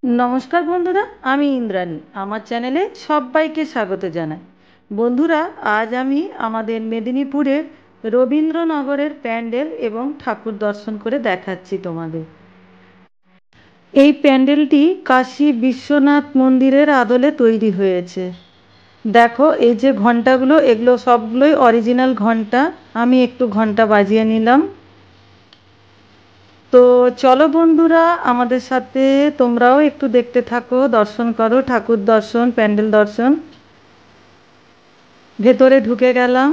নমস্কার বন্ধুরা, আমি ইন্দ্রাণী আমার চ্যানেলে সবাইকে স্বাগত জানাই। বন্ধুরা, আজ আমি আমাদের মেদিনীপুরের রবীন্দ্রনগরের প্যান্ডেল এবং ঠাকুর দর্শন করে দেখাচ্ছি তোমাদের। এই প্যান্ডেলটি কাশী বিশ্বনাথ মন্দিরের আদলে তৈরি হয়েছে। দেখো, এই যে ঘণ্টাগুলো, এগুলো সবগুলোই অরিজিনাল ঘণ্টা। আমি একটু ঘণ্টা বাজিয়ে নিলাম। তো চলো বন্ধুরা, আমাদের সাথে তোমরাও একটু দেখতে থাকো, দর্শন করো, ঠাকুর দর্শন, প্যান্ডেল দর্শন। ভেতরে ঢুকে গেলাম।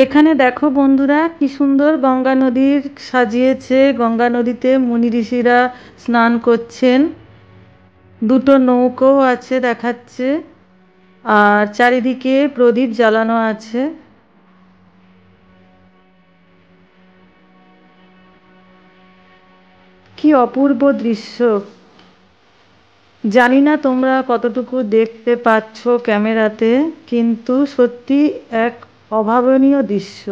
এখানে দেখো বন্ধুরা, কি সুন্দর গঙ্গা নদীর সাজিয়েছে। গঙ্গা নদীতে মুনি ঋষিরা স্নান করছেন। দুটো নৌকো আছে দেখাচ্ছে, আর চারিদিকে প্রদীপ জ্বালানো আছে। কি অপূর্ব দৃশ্য! জানি না তোমরা কতটুকু দেখতে পাচ্ছ ক্যামেরাতে, কিন্তু সত্যি এক অভাবনীয় দৃশ্য।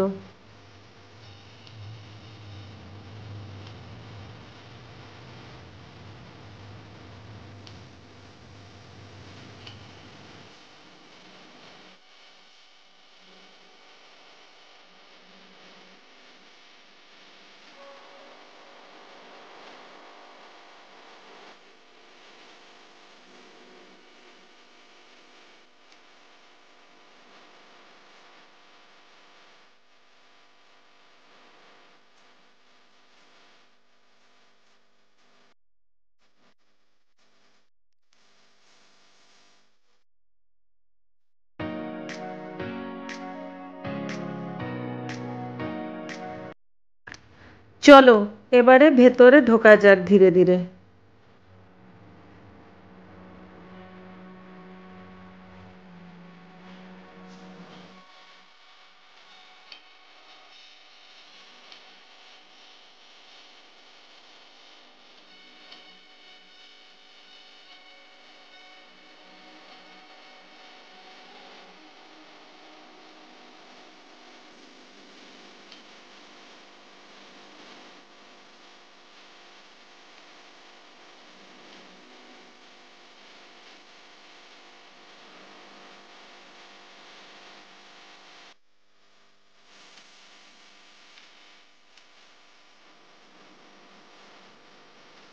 চলো এবারে ভেতরে ঢোকা যাক ধীরে ধীরে।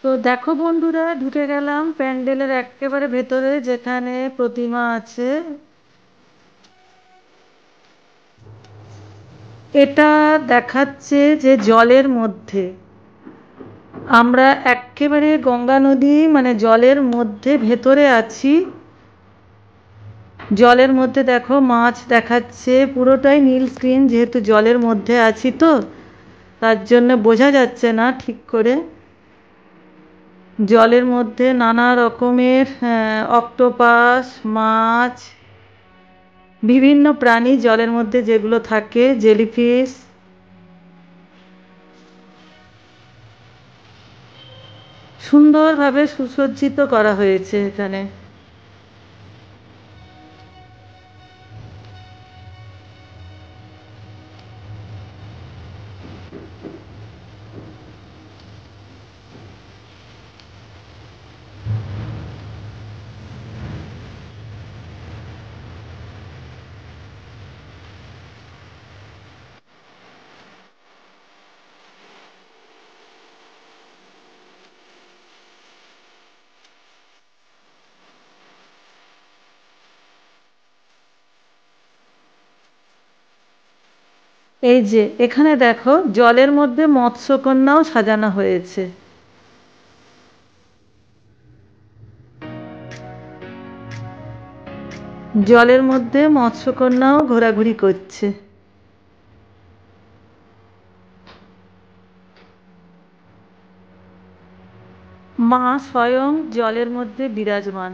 তো দেখো বন্ধুরা, ঢুকে গেলাম প্যান্ডেলের একেবারে ভেতরে, যেখানে প্রতিমা আছে। এটা দেখাচ্ছে যে জলের মধ্যে আমরা একেবারে গঙ্গা নদী, মানে জলের মধ্যে ভেতরে আছি। জলের মধ্যে দেখো মাছ দেখাচ্ছে, পুরোটাই নীল স্ক্রিন, যেহেতু জলের মধ্যে আছি তো তার জন্য বোঝা যাচ্ছে না ঠিক করে। জলের মধ্যে নানা রকমের অক্টোপাস, মাছ, বিভিন্ন প্রাণী জলের মধ্যে যেগুলো থাকে, জেলিফিশ। সুন্দরভাবে সুসজ্জিত করা হয়েছে এখানে। এই যে এখানে দেখো, জলের মধ্যে মৎস্যকন্যাও সাজানো হয়েছে। জলের মধ্যে মৎস্যকন্যাও ঘোরাঘুরি করছে। মা স্বয়ং জলের মধ্যে বিরাজমান।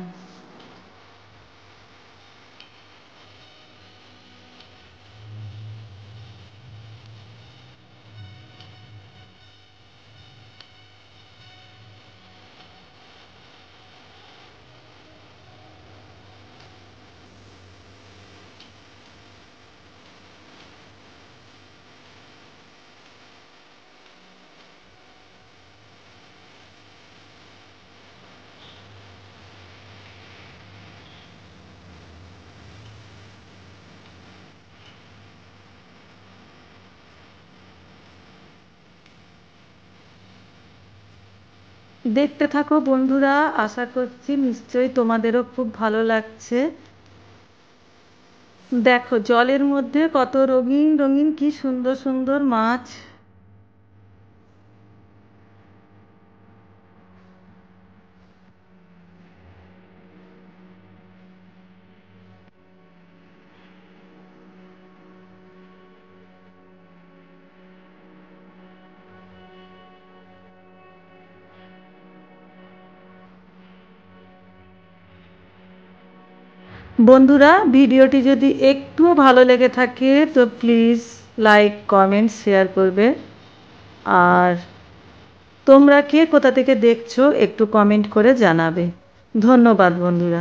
দেখতে থাকো বন্ধুরা, আশা করছি নিশ্চয়ই তোমাদেরও খুব ভালো লাগছে। দেখো জলের মধ্যে কত রঙিন রঙিন কি সুন্দর সুন্দর মাছ। বন্ধুরা, ভিডিওটি যদি একটুও ভালো লেগে থাকে তো প্লিজ লাইক কমেন্ট শেয়ার করবে। আর তোমরা কে কোথা থেকে দেখছো একটু কমেন্ট করে জানাবে। ধন্যবাদ বন্ধুরা।